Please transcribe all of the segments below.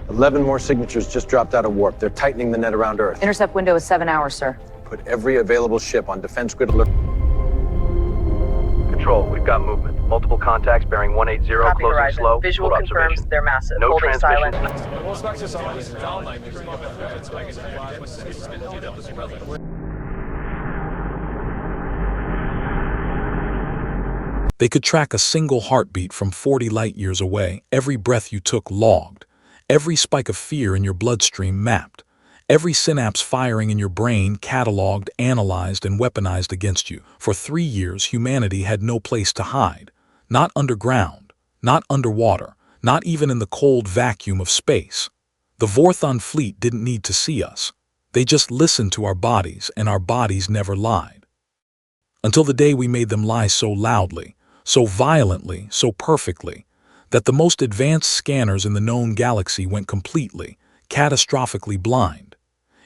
11 more signatures just dropped out of warp. They're tightening the net around Earth. Intercept window is 7 hours, sir. Put every available ship on defense grid alert. Control, we've got movement. Multiple contacts bearing 180, Copy, closing Horizon. slow. Visual Hold confirms observation. they're massive. No Holding transmission. They could track a single heartbeat from 40 light-years away, every breath you took logged, every spike of fear in your bloodstream mapped, every synapse firing in your brain cataloged, analyzed, and weaponized against you. For 3 years, humanity had no place to hide. Not underground, not underwater, not even in the cold vacuum of space. The Vorthon fleet didn't need to see us. They just listened to our bodies, and our bodies never lied. Until the day we made them lie so loudly, so violently, so perfectly, that the most advanced scanners in the known galaxy went completely, catastrophically blind.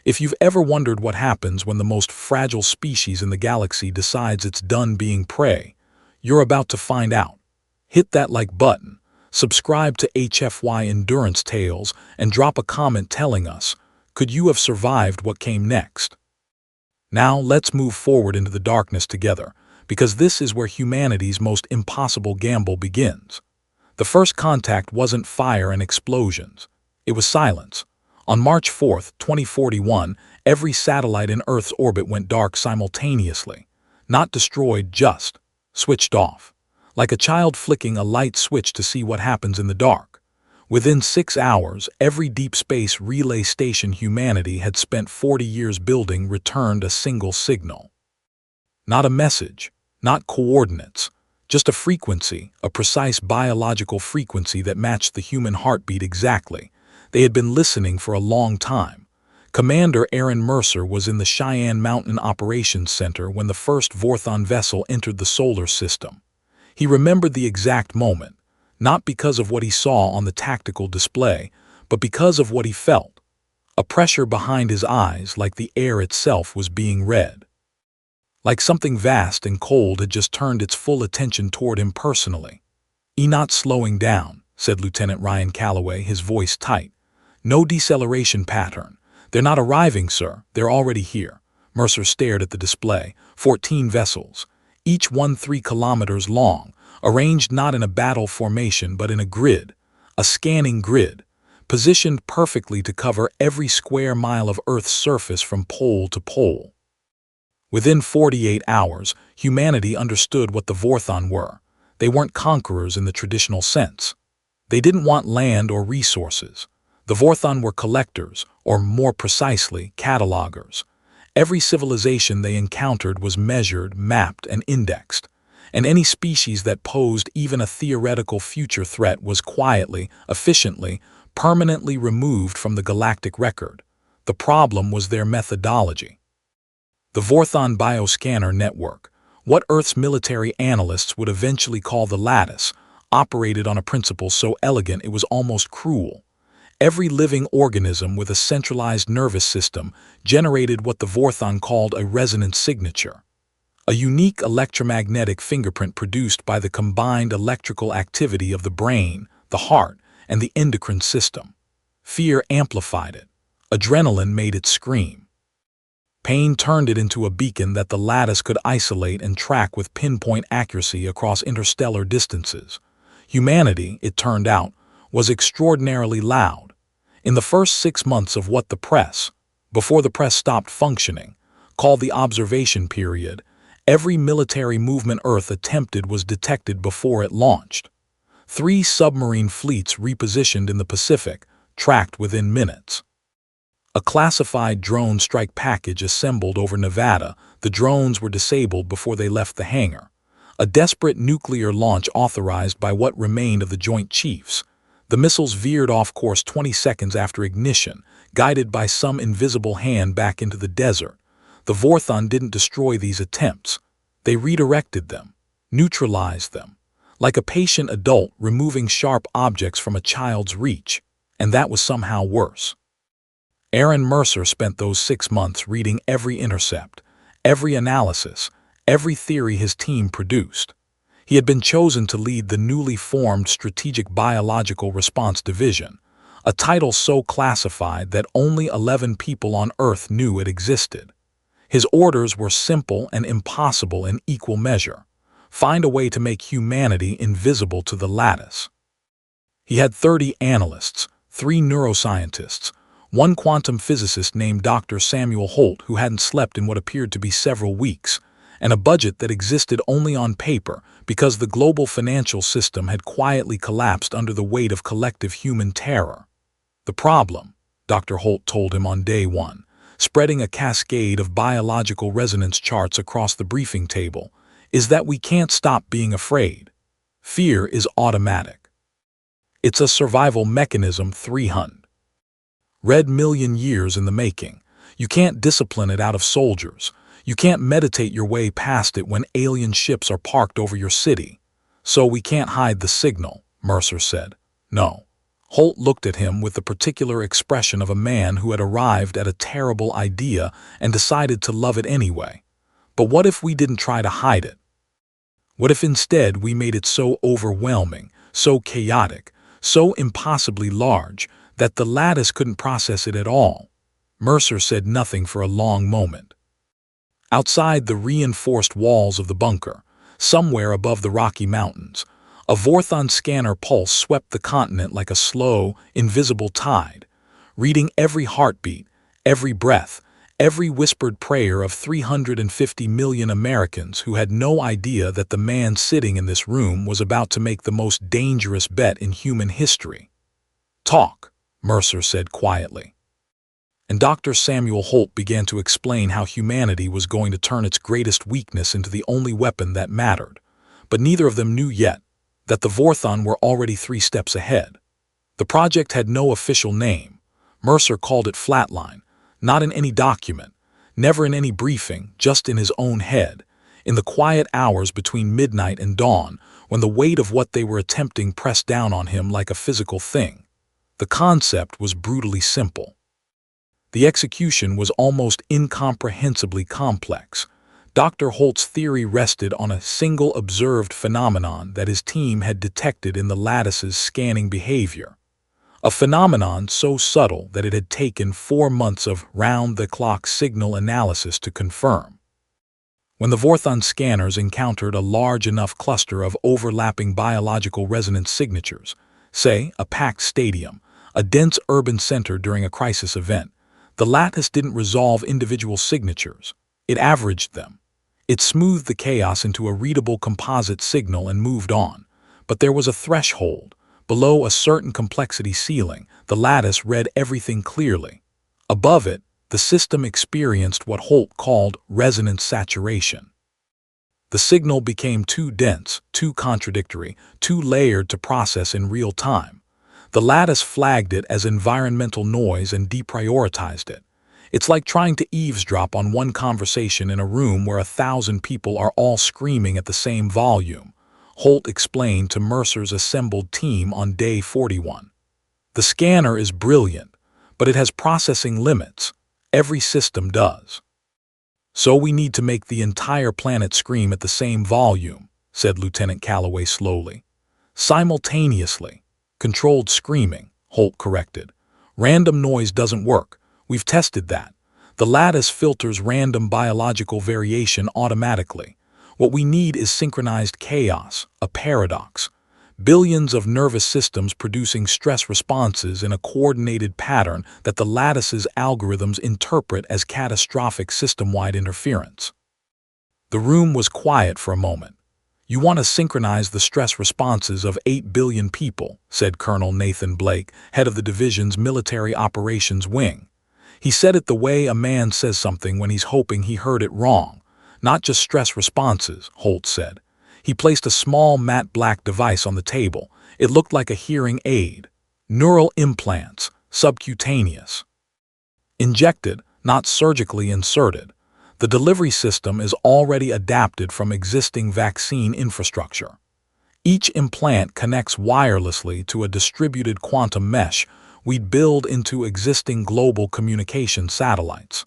If you've ever wondered what happens when the most fragile species in the galaxy decides it's done being prey, you're about to find out. Hit that like button, subscribe to HFY Endurance Tales, and drop a comment telling us, could you have survived what came next? Now let's move forward into the darkness together, because this is where humanity's most impossible gamble begins. The first contact wasn't fire and explosions. It was silence. On March 4, 2041, every satellite in Earth's orbit went dark simultaneously. Not destroyed, just switched off. Like a child flicking a light switch to see what happens in the dark. Within 6 hours, every deep space relay station humanity had spent 40 years building returned a single signal. Not a message, not coordinates, just a frequency, a precise biological frequency that matched the human heartbeat exactly. They had been listening for a long time. Commander Aaron Mercer was in the Cheyenne Mountain Operations Center when the first Vorthon vessel entered the solar system. He remembered the exact moment, not because of what he saw on the tactical display, but because of what he felt. A pressure behind his eyes, like the air itself was being read. Like something vast and cold had just turned its full attention toward him personally. "Not slowing down," said Lieutenant Ryan Calloway, his voice tight. "No deceleration pattern. They're not arriving, sir. They're already here." Mercer stared at the display. 14 vessels, each one 3 kilometers long, arranged not in a battle formation but in a grid, a scanning grid, positioned perfectly to cover every square mile of Earth's surface from pole to pole. Within 48 hours, humanity understood what the Vorthon were. They weren't conquerors in the traditional sense. They didn't want land or resources. The Vorthon were collectors, or more precisely, catalogers. Every civilization they encountered was measured, mapped, and indexed. And any species that posed even a theoretical future threat was quietly, efficiently, permanently removed from the galactic record. The problem was their methodology. The Vorthon Bioscanner Network, what Earth's military analysts would eventually call the Lattice, operated on a principle so elegant it was almost cruel. Every living organism with a centralized nervous system generated what the Vorthon called a resonance signature, a unique electromagnetic fingerprint produced by the combined electrical activity of the brain, the heart, and the endocrine system. Fear amplified it. Adrenaline made it scream. Pain turned it into a beacon that the Lattice could isolate and track with pinpoint accuracy across interstellar distances. Humanity, it turned out, was extraordinarily loud. In the first 6 months of what the press, before the press stopped functioning, called the observation period, every military movement Earth attempted was detected before it launched. 3 submarine fleets repositioned in the Pacific, tracked within minutes. A classified drone strike package assembled over Nevada. The drones were disabled before they left the hangar. A desperate nuclear launch authorized by what remained of the Joint Chiefs. The missiles veered off course 20 seconds after ignition, guided by some invisible hand back into the desert. The Vorthon didn't destroy these attempts. They redirected them, neutralized them, like a patient adult removing sharp objects from a child's reach, and that was somehow worse. Aaron Mercer spent those 6 months reading every intercept, every analysis, every theory his team produced. He had been chosen to lead the newly formed Strategic Biological Response Division, a title so classified that only 11 people on Earth knew it existed. His orders were simple and impossible in equal measure. Find a way to make humanity invisible to the lattice. He had 30 analysts, 3 neuroscientists, 1 quantum physicist named Dr. Samuel Holt who hadn't slept in what appeared to be several weeks, and a budget that existed only on paper because the global financial system had quietly collapsed under the weight of collective human terror. The problem, Dr. Holt told him on day 1, spreading a cascade of biological resonance charts across the briefing table, is that we can't stop being afraid. Fear is automatic. It's a survival mechanism 300. Red million years in the making. You can't discipline it out of soldiers. You can't meditate your way past it when alien ships are parked over your city. So we can't hide the signal, Mercer said. No. Holt looked at him with the particular expression of a man who had arrived at a terrible idea and decided to love it anyway. But what if we didn't try to hide it? What if instead we made it so overwhelming, so chaotic, so impossibly large that the lattice couldn't process it at all? Mercer said nothing for a long moment. Outside the reinforced walls of the bunker, somewhere above the Rocky Mountains, a Vorthon scanner pulse swept the continent like a slow, invisible tide, reading every heartbeat, every breath, every whispered prayer of 350 million Americans who had no idea that the man sitting in this room was about to make the most dangerous bet in human history. "Talk," Mercer said quietly. And Dr. Samuel Holt began to explain how humanity was going to turn its greatest weakness into the only weapon that mattered. But neither of them knew yet that the Vorthon were already 3 steps ahead. The project had no official name. Mercer called it Flatline, not in any document, never in any briefing, just in his own head, in the quiet hours between midnight and dawn, when the weight of what they were attempting pressed down on him like a physical thing. The concept was brutally simple. The execution was almost incomprehensibly complex. Dr. Holt's theory rested on a single observed phenomenon that his team had detected in the lattice's scanning behavior. A phenomenon so subtle that it had taken 4 months of round-the-clock signal analysis to confirm. When the Vorthon scanners encountered a large enough cluster of overlapping biological resonance signatures, say a packed stadium, a dense urban center during a crisis event, the lattice didn't resolve individual signatures. It averaged them. It smoothed the chaos into a readable composite signal and moved on. But there was a threshold. Below a certain complexity ceiling, the lattice read everything clearly. Above it, the system experienced what Holt called resonance saturation. The signal became too dense, too contradictory, too layered to process in real time. The lattice flagged it as environmental noise and deprioritized it. It's like trying to eavesdrop on one conversation in a room where 1,000 people are all screaming at the same volume, Holt explained to Mercer's assembled team on day 41. The scanner is brilliant, but it has processing limits. Every system does. So we need to make the entire planet scream at the same volume, said Lieutenant Calloway slowly. Simultaneously. Controlled screaming, Holt corrected. Random noise doesn't work. We've tested that. The lattice filters random biological variation automatically. What we need is synchronized chaos, a paradox. Billions of nervous systems producing stress responses in a coordinated pattern that the lattice's algorithms interpret as catastrophic system-wide interference. The room was quiet for a moment. "You want to synchronize the stress responses of 8 billion people," said Colonel Nathan Blake, head of the division's military operations wing. He said it the way a man says something when he's hoping he heard it wrong. "Not just stress responses," Holt said. He placed a small matte black device on the table. It looked like a hearing aid. "Neural implants, subcutaneous. Injected, not surgically inserted. The delivery system is already adapted from existing vaccine infrastructure. Each implant connects wirelessly to a distributed quantum mesh we'd build into existing global communication satellites.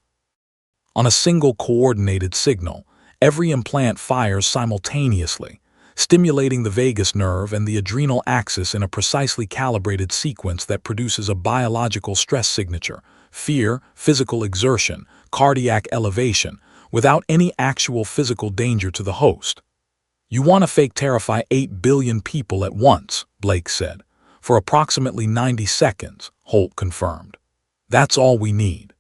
On a single coordinated signal, every implant fires simultaneously, stimulating the vagus nerve and the adrenal axis in a precisely calibrated sequence that produces a biological stress signature: fear, physical exertion, cardiac elevation, without any actual physical danger to the host. "You want to fake terrify 8 billion people at once," Blake said. "For approximately 90 seconds, Holt confirmed. "That's all we need."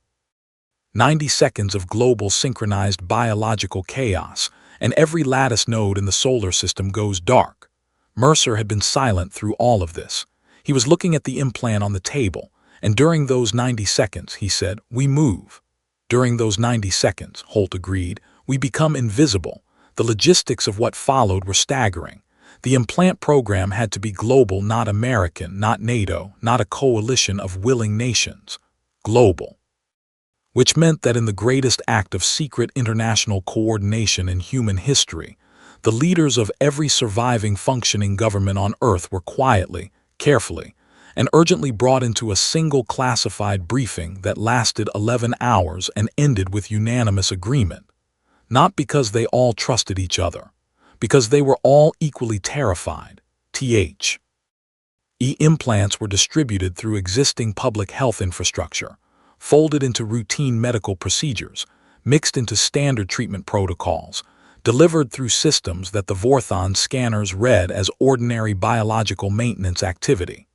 90 seconds of global synchronized biological chaos, and every lattice node in the solar system goes dark. Mercer had been silent through all of this. He was looking at the implant on the table, and during those 90 seconds, he said, "We move." "During those 90 seconds," Holt agreed, "we become invisible." The logistics of what followed were staggering. The implant program had to be global, not American, not NATO, not a coalition of willing nations. Global. Which meant that in the greatest act of secret international coordination in human history, the leaders of every surviving functioning government on Earth were quietly, carefully, and urgently brought into a single classified briefing that lasted 11 hours and ended with unanimous agreement. Not because they all trusted each other, because they were all equally terrified. Implants were distributed through existing public health infrastructure, folded into routine medical procedures, mixed into standard treatment protocols, delivered through systems that the Vorthon scanners read as ordinary biological maintenance activity.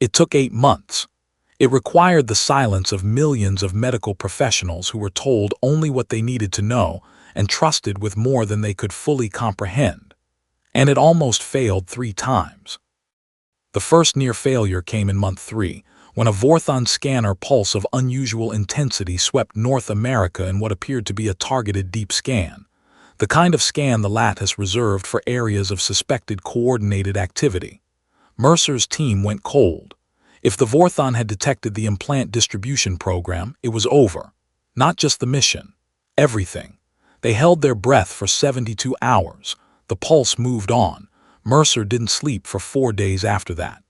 It took 8 months. It required the silence of millions of medical professionals who were told only what they needed to know and trusted with more than they could fully comprehend. And it almost failed 3 times. The first near failure came in month 3, when a Vorthon scanner pulse of unusual intensity swept North America in what appeared to be a targeted deep scan, the kind of scan the lattice reserved for areas of suspected coordinated activity. Mercer's team went cold. If the Vorthon had detected the implant distribution program, it was over. Not just the mission. Everything. They held their breath for 72 hours. The pulse moved on. Mercer didn't sleep for 4 days after that.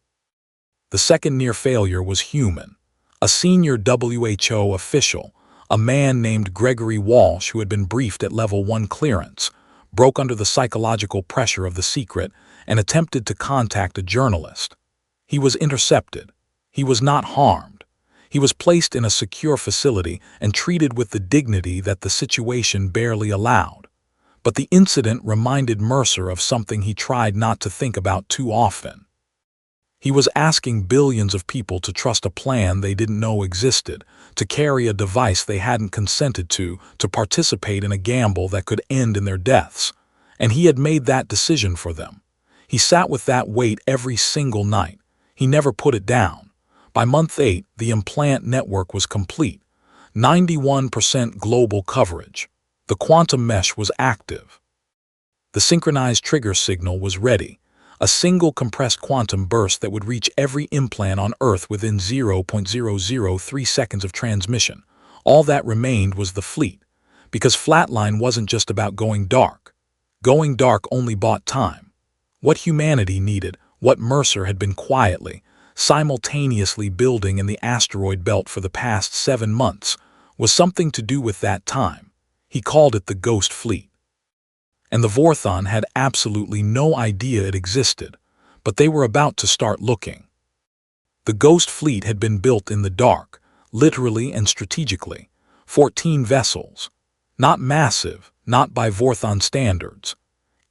The second near failure was human. A senior WHO official, a man named Gregory Walsh who had been briefed at Level 1 clearance, broke under the psychological pressure of the secret and attempted to contact a journalist. He was intercepted. He was not harmed. He was placed in a secure facility and treated with the dignity that the situation barely allowed. But the incident reminded Mercer of something he tried not to think about too often. He was asking billions of people to trust a plan they didn't know existed, to carry a device they hadn't consented to participate in a gamble that could end in their deaths. And he had made that decision for them. He sat with that weight every single night. He never put it down. By month 8, the implant network was complete. 91% global coverage. The quantum mesh was active. The synchronized trigger signal was ready. A single compressed quantum burst that would reach every implant on Earth within 0.003 seconds of transmission. All that remained was the fleet, because Flatline wasn't just about going dark. Going dark only bought time. What humanity needed, what Mercer had been quietly, simultaneously building in the asteroid belt for the past 7 months, was something to do with that time. He called it the Ghost Fleet. And the Vorthon had absolutely no idea it existed, but they were about to start looking. The Ghost Fleet had been built in the dark, literally and strategically. 14 vessels. Not massive, not by Vorthon standards.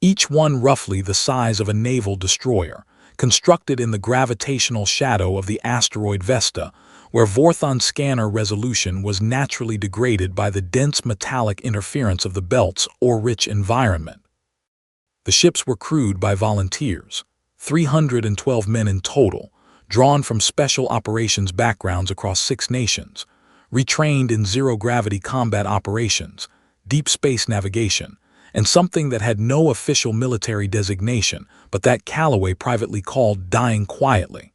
Each one roughly the size of a naval destroyer, constructed in the gravitational shadow of the asteroid Vesta, where Vorthon scanner resolution was naturally degraded by the dense metallic interference of the belt's ore-rich environment. The ships were crewed by volunteers, 312 men in total, drawn from special operations backgrounds across 6 nations, retrained in zero-gravity combat operations, deep space navigation, and something that had no official military designation, but that Calloway privately called dying quietly.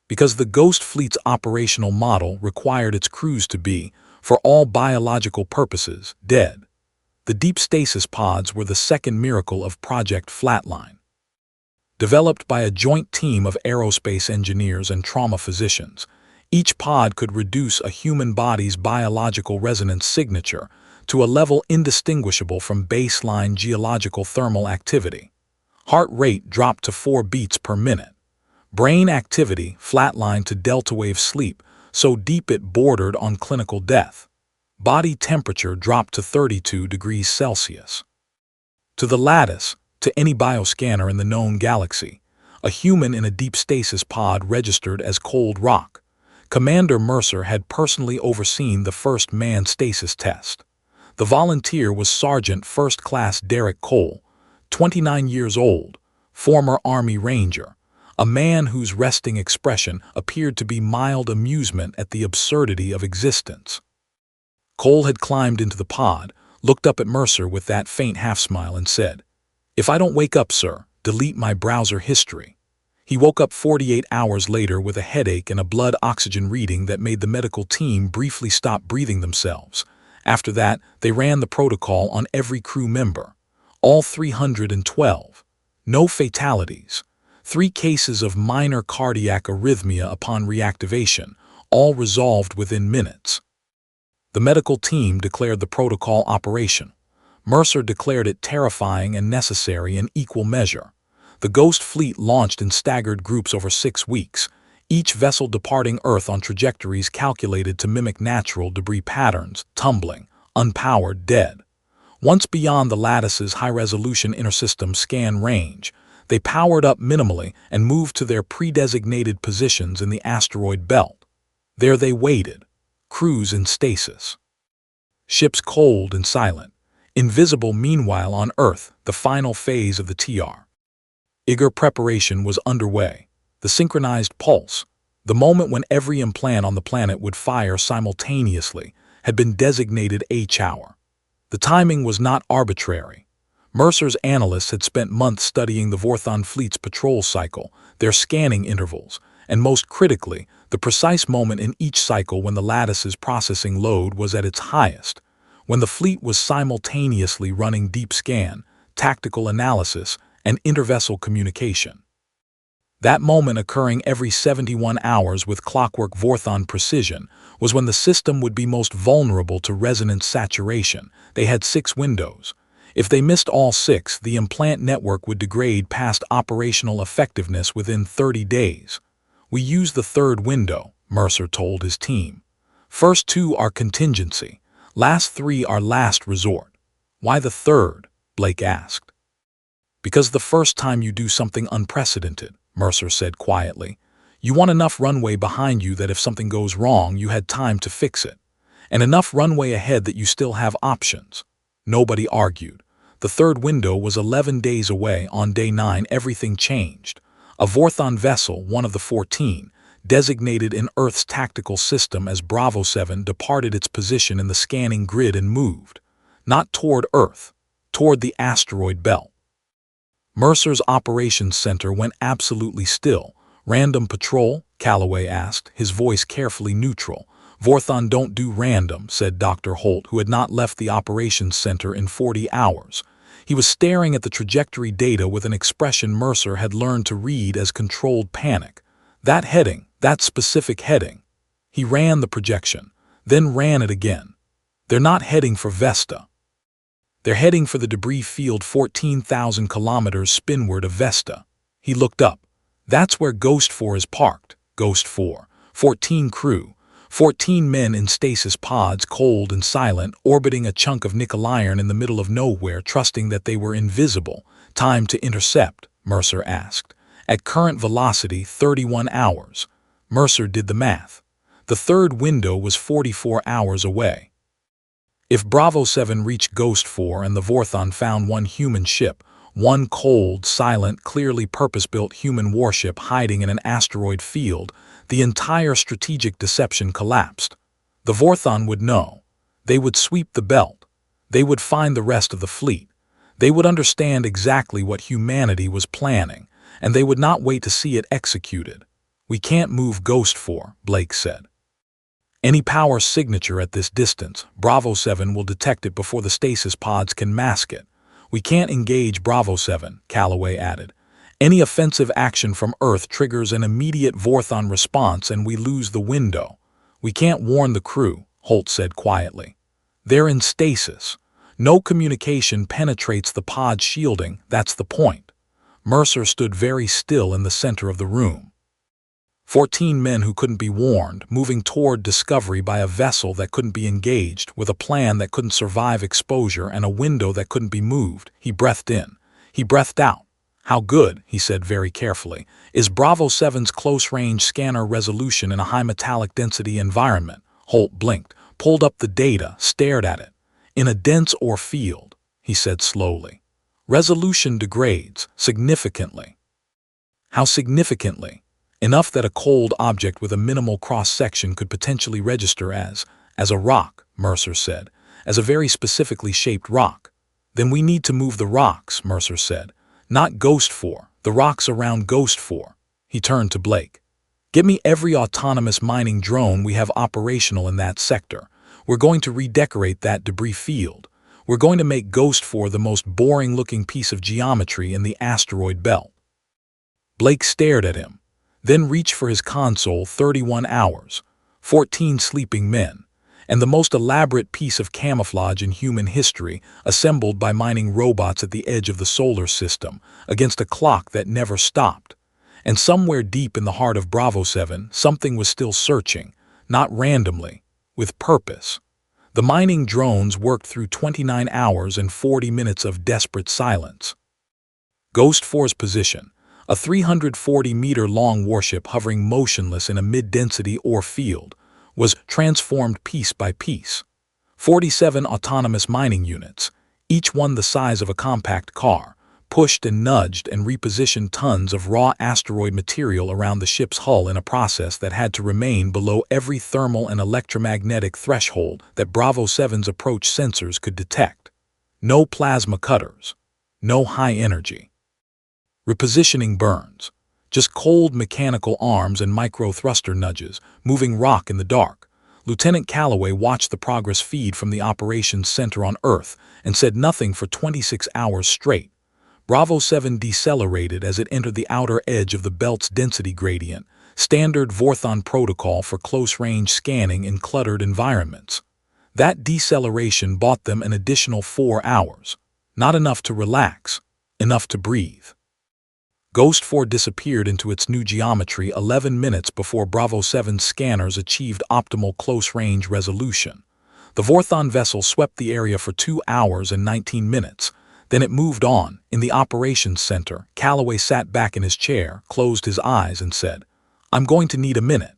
Because the Ghost Fleet's operational model required its crews to be, for all biological purposes, dead. The deep stasis pods were the second miracle of Project Flatline. Developed by a joint team of aerospace engineers and trauma physicians, each pod could reduce a human body's biological resonance signature to a level indistinguishable from baseline geological thermal activity. Heart rate dropped to 4 beats per minute. Brain activity flatlined to delta wave sleep, so deep it bordered on clinical death. Body temperature dropped to 32 degrees Celsius. To the lattice, to any bioscanner in the known galaxy, a human in a deep stasis pod registered as cold rock. Commander Mercer had personally overseen the first manned stasis test. The volunteer was Sergeant First Class Derek Cole, 29 years old, former Army Ranger, a man whose resting expression appeared to be mild amusement at the absurdity of existence. Cole had climbed into the pod, looked up at Mercer with that faint half-smile and said, "If I don't wake up, sir, delete my browser history." He woke up 48 hours later with a headache and a blood oxygen reading that made the medical team briefly stop breathing themselves. After that, they ran the protocol on every crew member. All 312. No fatalities. 3 cases of minor cardiac arrhythmia upon reactivation, all resolved within minutes. The medical team declared the protocol operational. Mercer declared it terrifying and necessary in equal measure. The Ghost Fleet launched in staggered groups over 6 weeks, each vessel departing Earth on trajectories calculated to mimic natural debris patterns, tumbling, unpowered, dead. Once beyond the lattice's high-resolution intersystem scan range, they powered up minimally and moved to their pre-designated positions in the asteroid belt. There they waited, crews in stasis. Ships cold and silent, invisible meanwhile on Earth, the final phase of the TR. Eager preparation was underway. The synchronized pulse, the moment when every implant on the planet would fire simultaneously, had been designated H-hour. The timing was not arbitrary. Mercer's analysts had spent months studying the Vorthon fleet's patrol cycle, their scanning intervals, and most critically, the precise moment in each cycle when the lattice's processing load was at its highest, when the fleet was simultaneously running deep scan, tactical analysis, and intervessel communication. That moment, occurring every 71 hours with clockwork Vorthon precision, was when the system would be most vulnerable to resonance saturation. They had 6 windows. If they missed all 6, the implant network would degrade past operational effectiveness within 30 days. "We use the 3rd window," Mercer told his team. "First 2 are contingency. Last 3 are last resort." "Why the 3rd?" Blake asked. "Because the first time you do something unprecedented," Mercer said quietly, "you want enough runway behind you that if something goes wrong, you had time to fix it. And enough runway ahead that you still have options." Nobody argued. The 3rd window was 11 days away. On day 9, everything changed. A Vorthon vessel, one of the 14, designated in Earth's tactical system as Bravo 7, departed its position in the scanning grid and moved. Not toward Earth, toward the asteroid belt. Mercer's operations center went absolutely still. "Random patrol?" Calloway asked, his voice carefully neutral. "Vorthon don't do random," said Dr. Holt, who had not left the operations center in 40 hours. He was staring at the trajectory data with an expression Mercer had learned to read as controlled panic. "That heading, that specific heading." He ran the projection, then ran it again. "They're not heading for Vesta. They're heading for the debris field 14,000 kilometers spinward of Vesta." He looked up. "That's where Ghost 4 is parked." Ghost 4. 14 crew. 14 men in stasis pods, cold and silent, orbiting a chunk of nickel iron in the middle of nowhere, trusting that they were invisible. "Time to intercept?" Mercer asked. "At current velocity, 31 hours. Mercer did the math. The 3rd window was 44 hours away. If Bravo 7 reached Ghost 4 and the Vorthon found one human ship, one cold, silent, clearly purpose-built human warship hiding in an asteroid field, the entire strategic deception collapsed. The Vorthon would know. They would sweep the belt. They would find the rest of the fleet. They would understand exactly what humanity was planning, and they would not wait to see it executed. "We can't move Ghost 4, Blake said. "Any power signature at this distance, Bravo 7 will detect it before the stasis pods can mask it. We can't engage Bravo 7, Calloway added. "Any offensive action from Earth triggers an immediate Vorthon response and we lose the window. We can't warn the crew," Holt said quietly. "They're in stasis. No communication penetrates the pod shielding, that's the point." Mercer stood very still in the center of the room. 14 men who couldn't be warned, moving toward discovery by a vessel that couldn't be engaged, with a plan that couldn't survive exposure and a window that couldn't be moved. He breathed in. He breathed out. "How good," he said very carefully, "is Bravo 7's close-range scanner resolution in a high metallic density environment?" Holt blinked, pulled up the data, stared at it. "In a dense ore field," he said slowly, "resolution degrades significantly." "How significantly?" "Enough that a cold object with a minimal cross-section could potentially register as a rock," Mercer said, "as a very specifically shaped rock." "Then we need to move the rocks," Mercer said. "Not Ghost 4, the rocks around Ghost 4. He turned to Blake. "Get me every autonomous mining drone we have operational in that sector. We're going to redecorate that debris field. We're going to make Ghost 4 the most boring-looking piece of geometry in the asteroid belt." Blake stared at him, then reached for his console. 31 hours, 14 sleeping men, and the most elaborate piece of camouflage in human history, assembled by mining robots at the edge of the solar system, against a clock that never stopped. And somewhere deep in the heart of Bravo 7, something was still searching, not randomly, with purpose. The mining drones worked through 29 hours and 40 minutes of desperate silence. Ghost 4's position, a 340-meter-long warship hovering motionless in a mid-density ore field, was transformed piece by piece. 47 autonomous mining units, each one the size of a compact car, pushed and nudged and repositioned tons of raw asteroid material around the ship's hull in a process that had to remain below every thermal and electromagnetic threshold that Bravo 7's approach sensors could detect. No plasma cutters. No high energy repositioning burns. Just cold mechanical arms and micro-thruster nudges, moving rock in the dark. Lieutenant Calloway watched the progress feed from the operations center on Earth and said nothing for 26 hours straight. Bravo 7 decelerated as it entered the outer edge of the belt's density gradient, standard Vorthon protocol for close-range scanning in cluttered environments. That deceleration bought them an additional 4 hours. Not enough to relax, enough to breathe. Ghost 4 disappeared into its new geometry 11 minutes before Bravo 7's scanners achieved optimal close-range resolution. The Vorthon vessel swept the area for 2 hours and 19 minutes. Then it moved on. In the operations center, Calloway sat back in his chair, closed his eyes, and said, "I'm going to need a minute."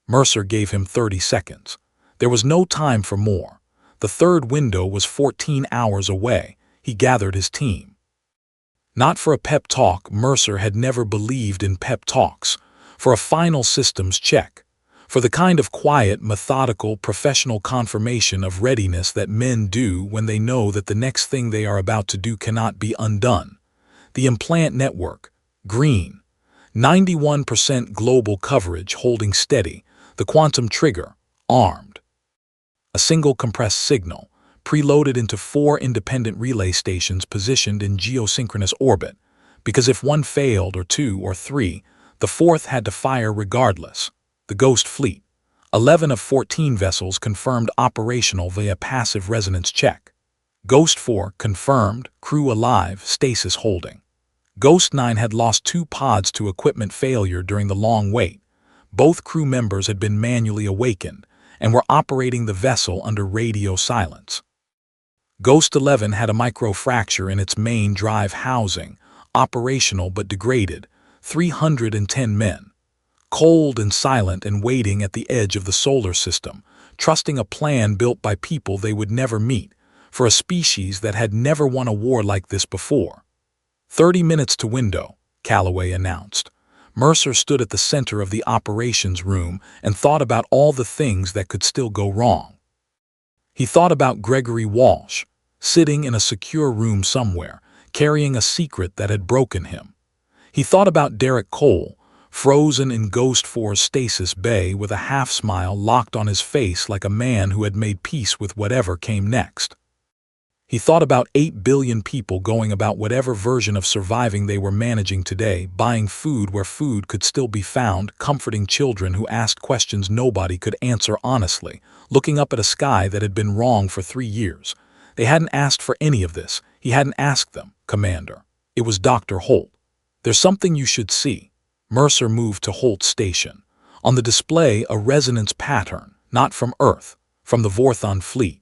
Mercer gave him 30 seconds. There was no time for more. The third window was 14 hours away. He gathered his team. Not for a pep talk. Mercer had never believed in pep talks. For a final systems check. For the kind of quiet, methodical, professional confirmation of readiness that men do when they know that the next thing they are about to do cannot be undone. The implant network, green. 91% global coverage holding steady. The quantum trigger, armed. A single compressed signal, preloaded into 4 independent relay stations positioned in geosynchronous orbit, because if one failed, or 2 or 3, the 4th had to fire regardless. The Ghost fleet. 11 of 14 vessels confirmed operational via passive resonance check. Ghost 4 confirmed, crew alive, stasis holding. Ghost 9 had lost 2 pods to equipment failure during the long wait. Both crew members had been manually awakened and were operating the vessel under radio silence. Ghost 11 had a microfracture in its main drive housing, operational but degraded. 310 men. Cold and silent and waiting at the edge of the solar system, trusting a plan built by people they would never meet, for a species that had never won a war like this before. 30 minutes to window, Calloway announced. Mercer stood at the center of the operations room and thought about all the things that could still go wrong. He thought about Gregory Walsh, sitting in a secure room somewhere, carrying a secret that had broken him. He thought about Derek Cole, frozen in Ghost 4's stasis bay with a half-smile locked on his face like a man who had made peace with whatever came next. He thought about 8 billion people going about whatever version of surviving they were managing today, buying food where food could still be found, comforting children who asked questions nobody could answer honestly, looking up at a sky that had been wrong for 3 years. They hadn't asked for any of this. He hadn't asked them, Commander. It was Dr. Holt. "There's something you should see." Mercer moved to Holt's station. On the display, a resonance pattern, not from Earth, from the Vorthon fleet.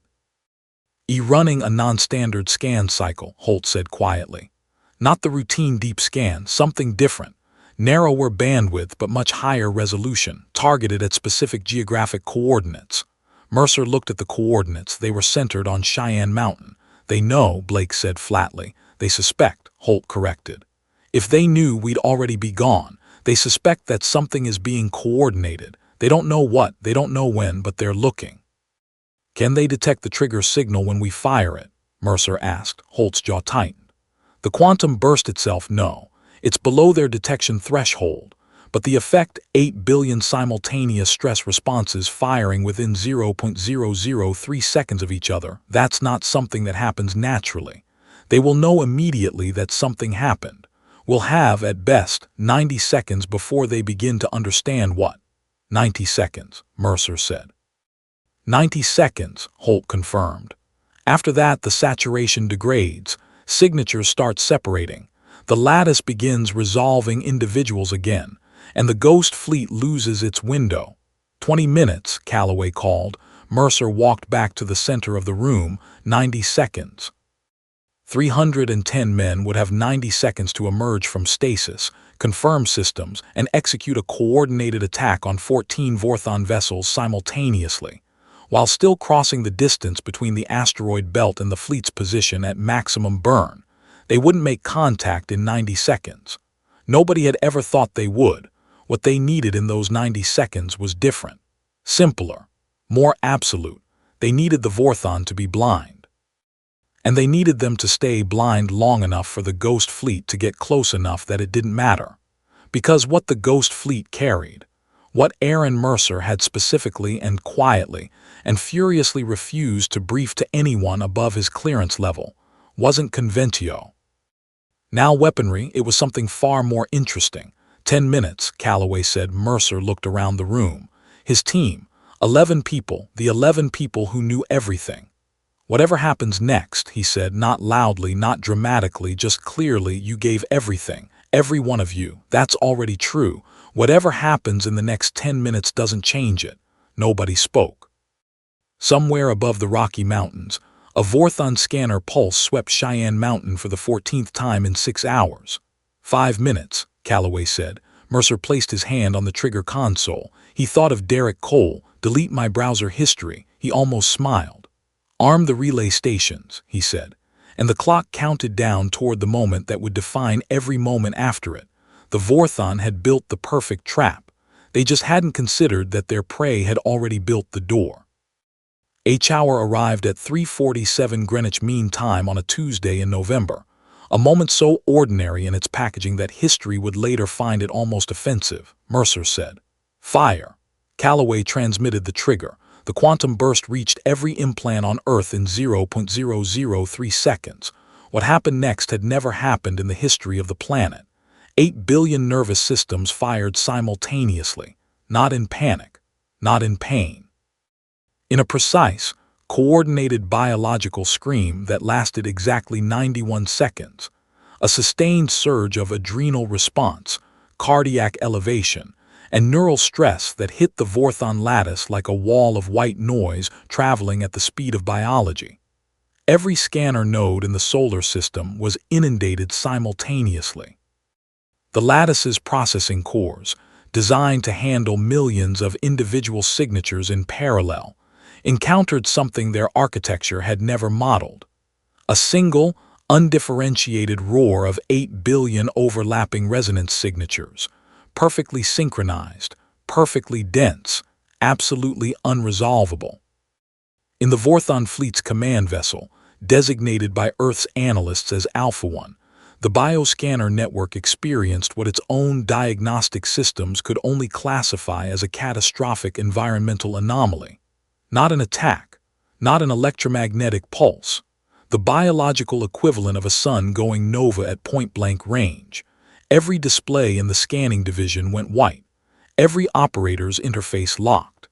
Running a non-standard scan cycle, Holt said quietly. Not the routine deep scan, something different. Narrower bandwidth but much higher resolution, targeted at specific geographic coordinates. Mercer looked at the coordinates. They were centered on Cheyenne Mountain. "They know," Blake said flatly. "They suspect," Holt corrected. "If they knew, we'd already be gone. They suspect that something is being coordinated. They don't know what, they don't know when, but they're looking." "Can they detect the trigger signal when we fire it?" Mercer asked. Holt's jaw tightened. "The quantum burst itself, no. It's below their detection threshold. But the effect, 8 billion simultaneous stress responses firing within 0.003 seconds of each other, that's not something that happens naturally. They will know immediately that something happened. We'll have, at best, 90 seconds before they begin to understand what." 90 seconds, Mercer said. 90 seconds, Holt confirmed. "After that, the saturation degrades. Signatures start separating. The lattice begins resolving individuals again, and the ghost fleet loses its window." 20 minutes, Calloway called. Mercer walked back to the center of the room. 90 seconds. 310 men would have 90 seconds to emerge from stasis, confirm systems, and execute a coordinated attack on 14 Vorthon vessels simultaneously, while still crossing the distance between the asteroid belt and the fleet's position at maximum burn. They wouldn't make contact in 90 seconds. Nobody had ever thought they would. What they needed in those 90 seconds was different, simpler, more absolute. They needed the Vorthon to be blind. And they needed them to stay blind long enough for the Ghost Fleet to get close enough that it didn't matter. Because what the Ghost Fleet carried, what Aaron Mercer had specifically and quietly and furiously refused to brief to anyone above his clearance level, wasn't conventio. Now weaponry, it was something far more interesting. 10 minutes, Calloway said. Mercer looked around the room. His team, 11 people, the 11 people who knew everything. "Whatever happens next," he said, not loudly, not dramatically, just clearly, "you gave everything, every one of you. That's already true. Whatever happens in the next 10 minutes doesn't change it." Nobody spoke. Somewhere above the Rocky Mountains, a Vorthon scanner pulse swept Cheyenne Mountain for the 14th time in 6 hours. 5 minutes, Calloway said. Mercer placed his hand on the trigger console. He thought of Derek Cole. "Delete my browser history." He almost smiled. "Arm the relay stations," he said. And the clock counted down toward the moment that would define every moment after it. The Vorthon had built the perfect trap. They just hadn't considered that their prey had already built the door. HFY arrived at 3:47 Greenwich Mean Time on a Tuesday in November, a moment so ordinary in its packaging that history would later find it almost offensive. Mercer said, "Fire." Calloway transmitted the trigger. The quantum burst reached every implant on Earth in 0.003 seconds. What happened next had never happened in the history of the planet. 8 billion nervous systems fired simultaneously, not in panic, not in pain. In a precise, coordinated biological scream that lasted exactly 91 seconds, a sustained surge of adrenal response, cardiac elevation, and neural stress that hit the Vorthon lattice like a wall of white noise traveling at the speed of biology. Every scanner node in the solar system was inundated simultaneously. The lattice's processing cores, designed to handle millions of individual signatures in parallel, encountered something their architecture had never modeled. A single, undifferentiated roar of 8 billion overlapping resonance signatures, perfectly synchronized, perfectly dense, absolutely unresolvable. In the Vorthon fleet's command vessel, designated by Earth's analysts as Alpha One, the bioscanner network experienced what its own diagnostic systems could only classify as a catastrophic environmental anomaly. Not an attack, not an electromagnetic pulse, the biological equivalent of a sun going nova at point-blank range. Every display in the scanning division went white, every operator's interface locked.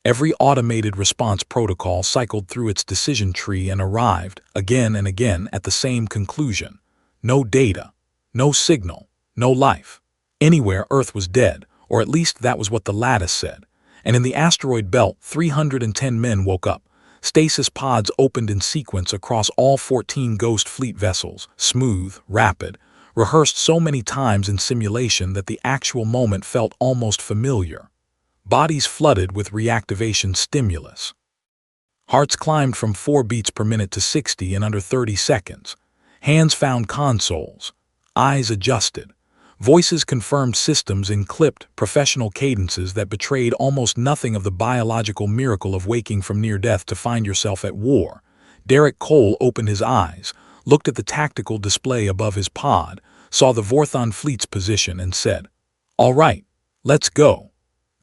Every automated response protocol cycled through its decision tree and arrived, again and again, at the same conclusion. No data, no signal, No life. Anywhere, Earth was dead, or at least that was what the lattice said. And in the asteroid belt, 310 men woke up. Stasis pods opened in sequence across all 14 Ghost Fleet vessels, smooth, rapid, rehearsed so many times in simulation that the actual moment felt almost familiar. Bodies flooded with reactivation stimulus. Hearts climbed from 4 beats per minute to 60 in under 30 seconds. Hands found consoles. Eyes adjusted. Voices confirmed systems in clipped, professional cadences that betrayed almost nothing of the biological miracle of waking from near death to find yourself at war. Derek Cole opened his eyes, looked at the tactical display above his pod, saw the Vorthon fleet's position, and said, "All right, let's go."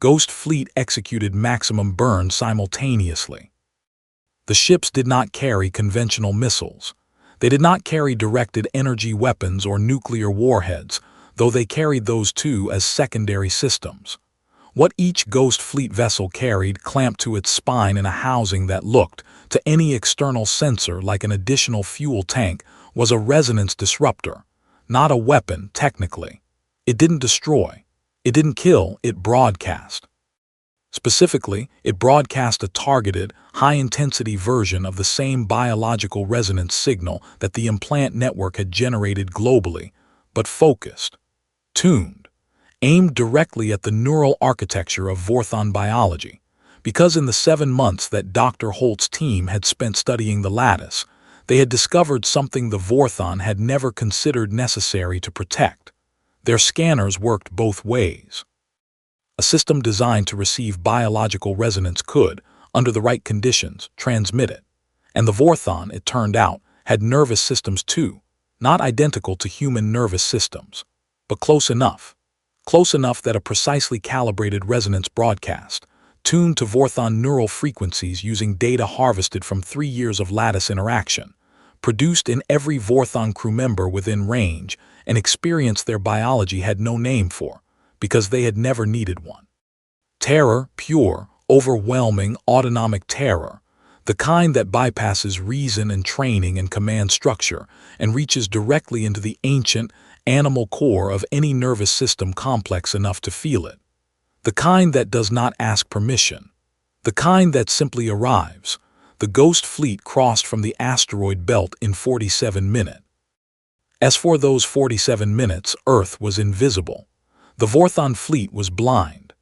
Ghost Fleet executed maximum burn simultaneously. The ships did not carry conventional missiles. They did not carry directed energy weapons or nuclear warheads, though they carried those too as secondary systems. What each Ghost Fleet vessel carried, clamped to its spine in a housing that looked, to any external sensor, like an additional fuel tank, was a resonance disruptor. Not a weapon, technically. It didn't destroy. It didn't kill, it broadcast. Specifically, it broadcast a targeted, high-intensity version of the same biological resonance signal that the implant network had generated globally, but focused, tuned, aimed directly at the neural architecture of Vorthon biology. Because in the 7 months that Dr. Holt's team had spent studying the lattice, they had discovered something the Vorthon had never considered necessary to protect. Their scanners worked both ways. A system designed to receive biological resonance could, under the right conditions, transmit it. And the Vorthon, it turned out, had nervous systems too, not identical to human nervous systems, but close enough. Close enough that a precisely calibrated resonance broadcast, tuned to Vorthon neural frequencies using data harvested from 3 years of lattice interaction, produced in every Vorthon crew member within range, an experience their biology had no name for, because they had never needed one. Terror, pure, overwhelming, autonomic terror, the kind that bypasses reason and training and command structure and reaches directly into the ancient, animal core of any nervous system complex enough to feel it. The kind that does not ask permission. The kind that simply arrives. The Ghost Fleet crossed from the asteroid belt in 47 minutes. As for those 47 minutes, Earth was invisible. The Vorthon fleet was blind.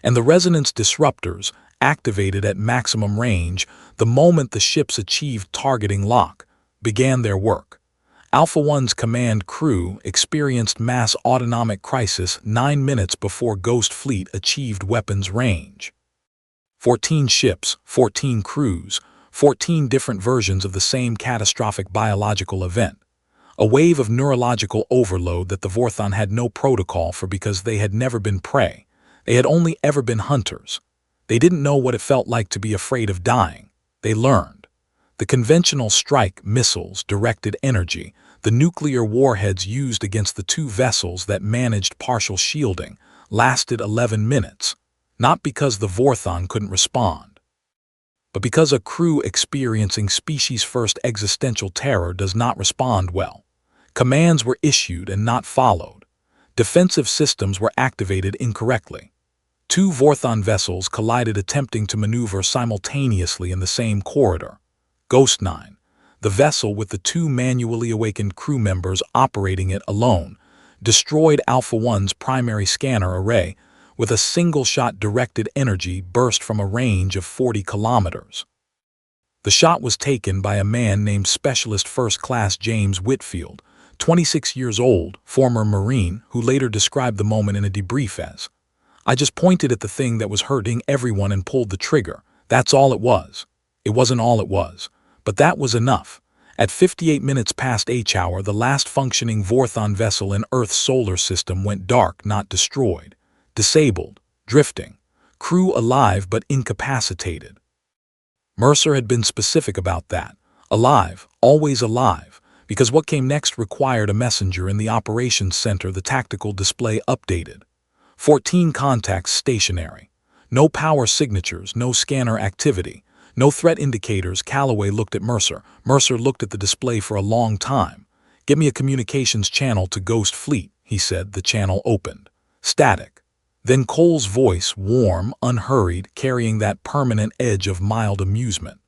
And the resonance disruptors, activated at maximum range the moment the ships achieved targeting lock, began their work. Alpha 1's command crew experienced mass autonomic crisis 9 minutes before Ghost Fleet achieved weapons range. 14 ships, 14 crews, 14 different versions of the same catastrophic biological event. A wave of neurological overload that the Vorthon had no protocol for because they had never been prey. They had only ever been hunters. They didn't know what it felt like to be afraid of dying. They learned. The conventional strike missiles, directed energy, the nuclear warheads used against the 2 vessels that managed partial shielding, lasted 11 minutes, not because the Vorthon couldn't respond, but because a crew experiencing species-first existential terror does not respond well. Commands were issued and not followed. Defensive systems were activated incorrectly. 2 Vorthon vessels collided attempting to maneuver simultaneously in the same corridor. Ghost 9, the vessel with the 2 manually awakened crew members operating it alone, destroyed Alpha 1's primary scanner array with a single-shot directed energy burst from a range of 40 kilometers. The shot was taken by a man named Specialist First Class James Whitfield, 26 years old, former Marine, who later described the moment in a debrief as, "I just pointed at the thing that was hurting everyone and pulled the trigger. That's all it was. It wasn't all it was, but that was enough." At 58 minutes past H-hour, the last functioning Vorthon vessel in Earth's solar system went dark, not destroyed. Disabled, drifting, crew alive but incapacitated. Mercer had been specific about that. Alive, always alive, because what came next required a messenger in the operations center. The tactical display updated. 14 contacts stationary. No power signatures, no scanner activity, no threat indicators. Calloway looked at Mercer. Mercer looked at the display for a long time. "Get me a communications channel to Ghost Fleet," he said. The channel opened. Static. Then Cole's voice, warm, unhurried, carrying that permanent edge of mild amusement.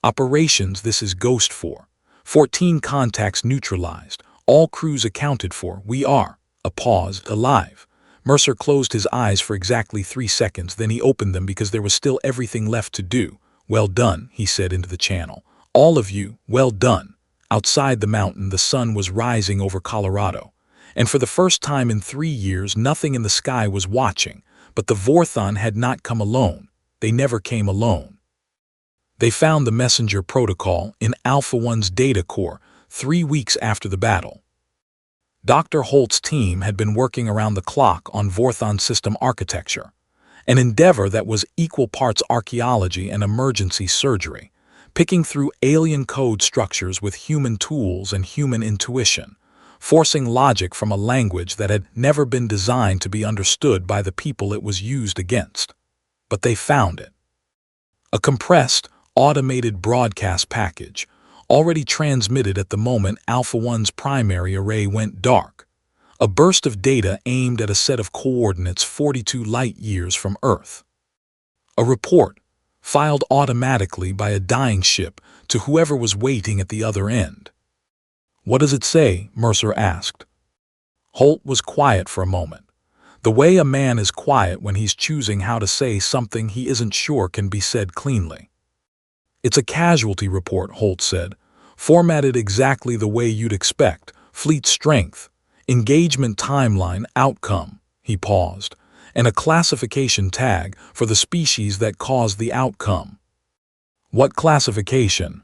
Operations, this is Ghost 4. 14 contacts neutralized. All crews accounted for. We are. A pause. Alive. Mercer closed his eyes for exactly 3 seconds, then he opened them because there was still everything left to do. Well done, he said into the channel. All of you, well done. Outside the mountain, the sun was rising over Colorado. And for the first time in 3 years, nothing in the sky was watching. But the Vorthon had not come alone. They never came alone. They found the messenger protocol in Alpha 1's data core 3 weeks after the battle. Dr. Holt's team had been working around the clock on Vorthon system architecture, an endeavor that was equal parts archaeology and emergency surgery, picking through alien code structures with human tools and human intuition, forcing logic from a language that had never been designed to be understood by the people it was used against. But they found it. A compressed, automated broadcast package, already transmitted at the moment Alpha 1's primary array went dark. A burst of data aimed at a set of coordinates 42 light-years from Earth. A report, filed automatically by a dying ship to whoever was waiting at the other end. What does it say? Mercer asked. Holt was quiet for a moment. The way a man is quiet when he's choosing how to say something he isn't sure can be said cleanly. It's a casualty report, Holt said. Formatted exactly the way you'd expect. Fleet strength, engagement timeline, outcome. He paused. And a classification tag for the species that caused the outcome. What classification?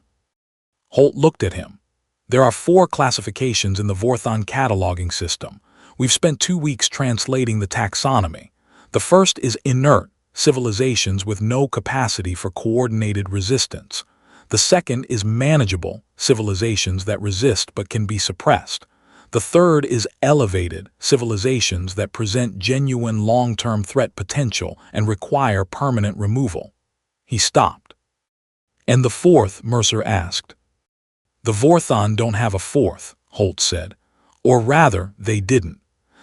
Holt looked at him. There are 4 classifications in the Vorthon cataloging system. We've spent 2 weeks translating the taxonomy. The first is inert, civilizations with no capacity for coordinated resistance. The second is manageable, civilizations that resist but can be suppressed. The third is elevated, civilizations that present genuine long-term threat potential and require permanent removal. He stopped. And the fourth? Mercer asked. The Vorthon don't have a fourth, Holt said. Or rather, they didn't.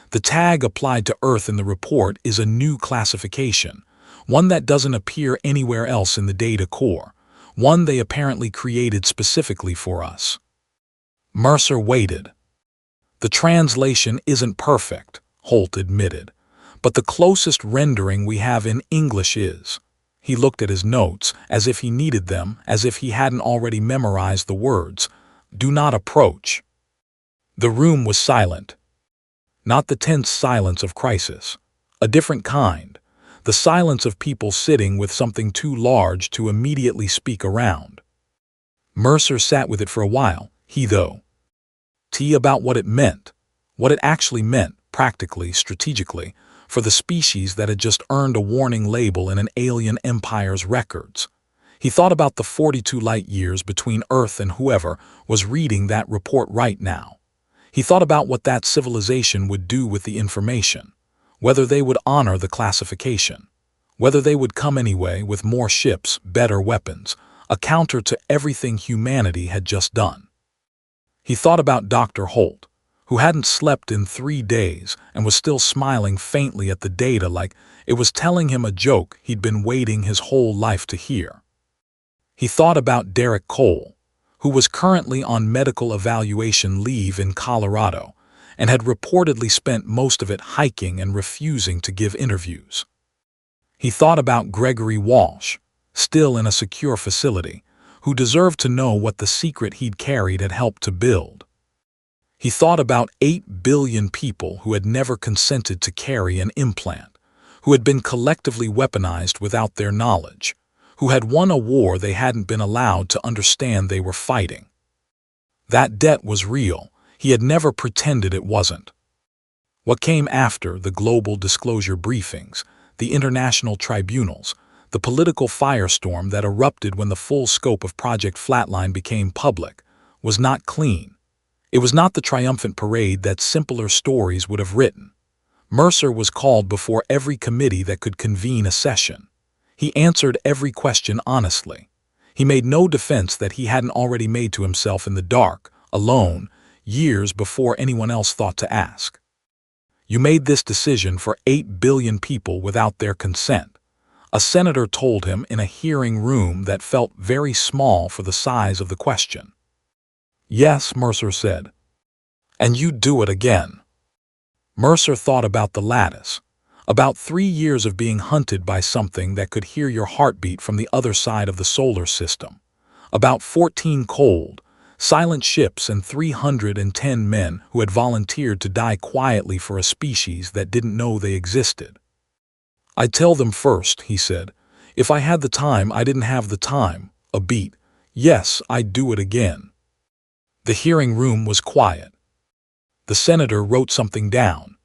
The tag applied to Earth in the report is a new classification, one that doesn't appear anywhere else in the data core, one they apparently created specifically for us. Mercer waited. The translation isn't perfect, Holt admitted, but the closest rendering we have in English is. He looked at his notes, as if he needed them, as if he hadn't already memorized the words. Do not approach. The room was silent. Not the tense silence of crisis. A different kind. The silence of people sitting with something too large to immediately speak around. Mercer sat with it for a while, about what it meant, what it actually meant, practically, strategically, for the species that had just earned a warning label in an alien empire's records. He thought about the 42 light-years between Earth and whoever was reading that report right now. He thought about what that civilization would do with the information, whether they would honor the classification, whether they would come anyway with more ships, better weapons, a counter to everything humanity had just done. He thought about Dr. Holt, who hadn't slept in 3 days and was still smiling faintly at the data like it was telling him a joke he'd been waiting his whole life to hear. He thought about Derek Cole, who was currently on medical evaluation leave in Colorado and had reportedly spent most of it hiking and refusing to give interviews. He thought about Gregory Walsh, still in a secure facility, who deserved to know what the secret he'd carried had helped to build. He thought about 8 billion people who had never consented to carry an implant, who had been collectively weaponized without their knowledge, who had won a war they hadn't been allowed to understand they were fighting. That debt was real. He had never pretended it wasn't. What came after, the global disclosure briefings, the international tribunals, the political firestorm that erupted when the full scope of Project Flatline became public, was not clean. It was not the triumphant parade that simpler stories would have written. Mercer was called before every committee that could convene a session. He answered every question honestly. He made no defense that he hadn't already made to himself in the dark, alone, years before anyone else thought to ask. You made this decision for 8 billion people without their consent. A senator told him in a hearing room that felt very small for the size of the question. Yes, Mercer said. And you'd do it again. Mercer thought about the lattice. About 3 years of being hunted by something that could hear your heartbeat from the other side of the solar system. About 14 cold, silent ships and 310 men who had volunteered to die quietly for a species that didn't know they existed. I'd tell them first, he said. If I had the time, I didn't have the time. A beat. Yes, I'd do it again. The hearing room was quiet. The senator wrote something down.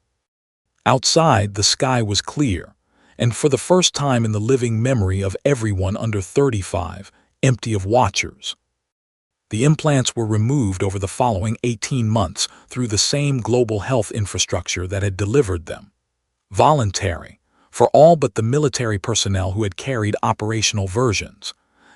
Outside, the sky was clear, and for the first time in the living memory of everyone under 35, empty of watchers. The implants were removed over the following 18 months through the same global health infrastructure that had delivered them. Voluntary, for all but the military personnel who had carried operational versions.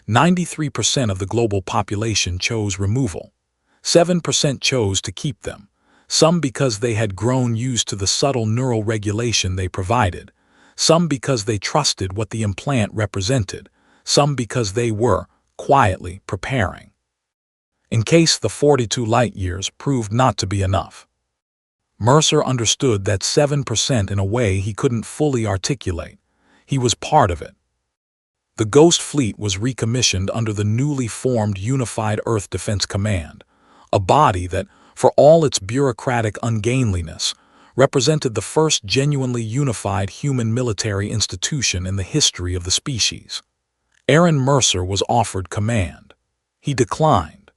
93% of the global population chose removal. 7% chose to keep them, some because they had grown used to the subtle neural regulation they provided, some because they trusted what the implant represented, some because they were, quietly, preparing. In case the 42 light-years proved not to be enough. Mercer understood that 7% in a way he couldn't fully articulate. He was part of it. The Ghost Fleet was recommissioned under the newly formed Unified Earth Defense Command, a body that, for all its bureaucratic ungainliness, represented the first genuinely unified human military institution in the history of the species. Aaron Mercer was offered command. He declined.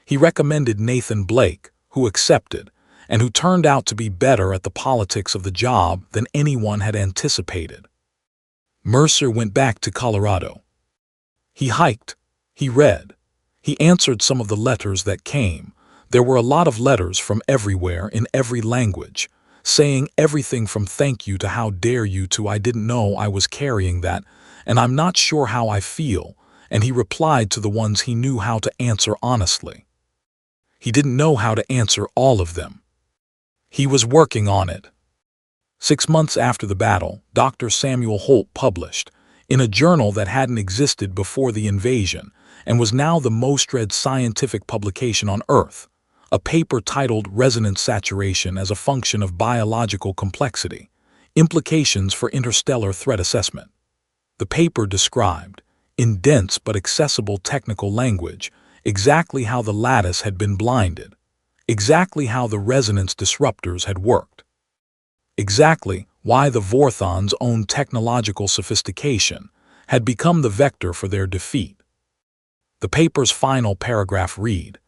He recommended Nathan Blake, who accepted, and who turned out to be better at the politics of the job than anyone had anticipated. Mercer went back to Colorado. He hiked. He read. He answered some of the letters that came. There were a lot of letters from everywhere in every language, saying everything from thank you to how dare you to I didn't know I was carrying that, and I'm not sure how I feel, and he replied to the ones he knew how to answer honestly. He didn't know how to answer all of them. He was working on it. 6 months after the battle, Dr. Samuel Holt published, in a journal that hadn't existed before the invasion and was now the most read scientific publication on Earth, a paper titled Resonance Saturation as a Function of Biological Complexity, Implications for Interstellar Threat Assessment. The paper described, in dense but accessible technical language, exactly how the lattice had been blinded, exactly how the resonance disruptors had worked, exactly why the Vorthon's own technological sophistication had become the vector for their defeat. The paper's final paragraph read,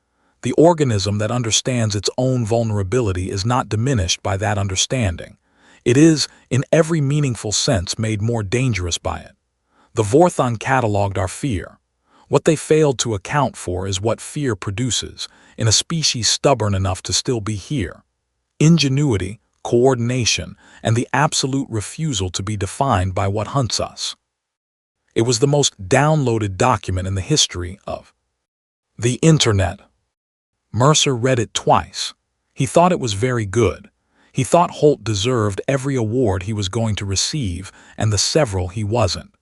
"The organism that understands its own vulnerability is not diminished by that understanding. It is, in every meaningful sense, made more dangerous by it. The Vorthon cataloged our fear. What they failed to account for is what fear produces in a species stubborn enough to still be here. Ingenuity, coordination, and the absolute refusal to be defined by what hunts us." It was the most downloaded document in the history of the Internet. Mercer read it twice. He thought it was very good. He thought Holt deserved every award he was going to receive and the several he wasn't.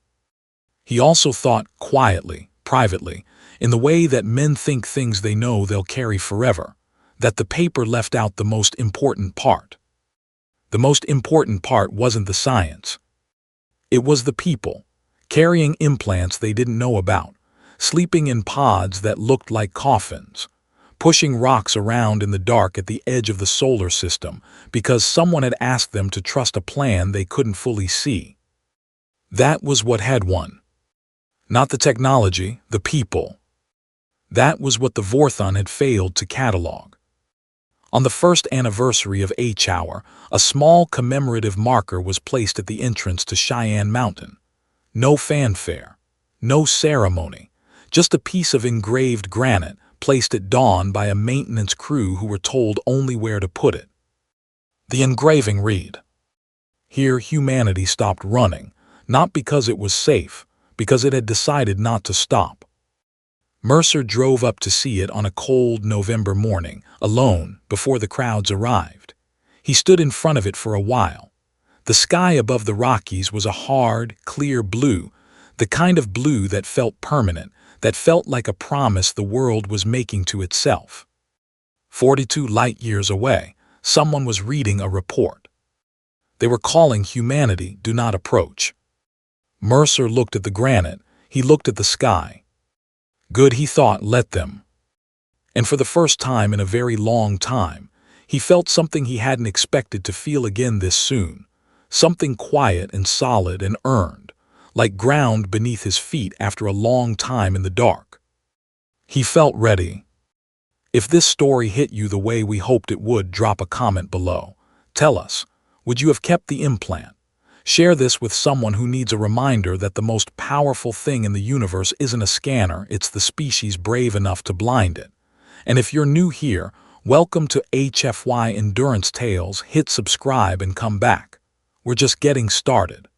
He also thought quietly, privately, in the way that men think things they know they'll carry forever, that the paper left out the most important part. The most important part wasn't the science. It was the people, carrying implants they didn't know about, sleeping in pods that looked like coffins, pushing rocks around in the dark at the edge of the solar system because someone had asked them to trust a plan they couldn't fully see. That was what had won. Not the technology, the people. That was what the Vorthon had failed to catalog. On the first anniversary of HFY, a small commemorative marker was placed at the entrance to Cheyenne Mountain. No fanfare, no ceremony, just a piece of engraved granite placed at dawn by a maintenance crew who were told only where to put it. The engraving read, "Here humanity stopped running, not because it was safe, because it had decided not to stop." Mercer drove up to see it on a cold November morning, alone, before the crowds arrived. He stood in front of it for a while. The sky above the Rockies was a hard, clear blue, the kind of blue that felt permanent, that felt like a promise the world was making to itself. 42 light-years away, someone was reading a report. They were calling humanity do not approach. Mercer looked at the granite, he looked at the sky. Good, he thought, let them. And for the first time in a very long time, he felt something he hadn't expected to feel again this soon, something quiet and solid and earned, like ground beneath his feet after a long time in the dark. He felt ready. If this story hit you the way we hoped it would, drop a comment below. Tell us, would you have kept the implant? Share this with someone who needs a reminder that the most powerful thing in the universe isn't a scanner, it's the species brave enough to blind it. And if you're new here, welcome to HFY Endurance Tales. Hit subscribe and come back. We're just getting started.